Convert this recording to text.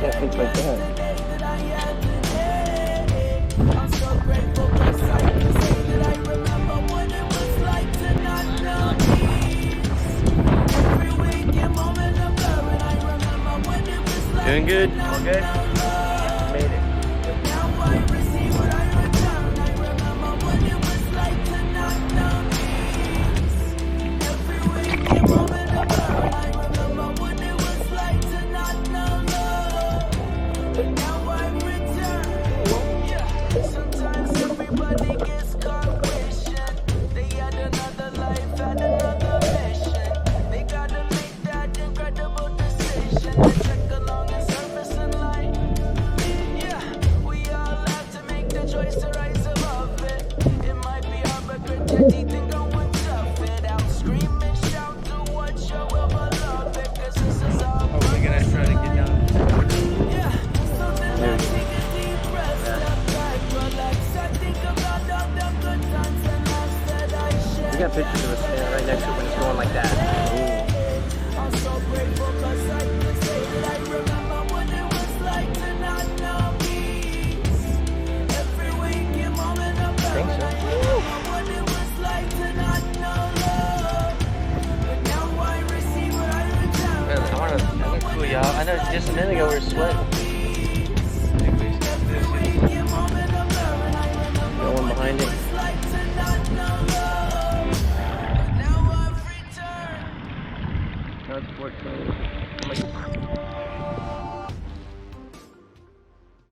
Yeah, it's like that. I'm so grateful 'cause I can say that I remember what it was like to not know peace. Every waking moment of blur, and I remember what it was like Doing to good? All not good? know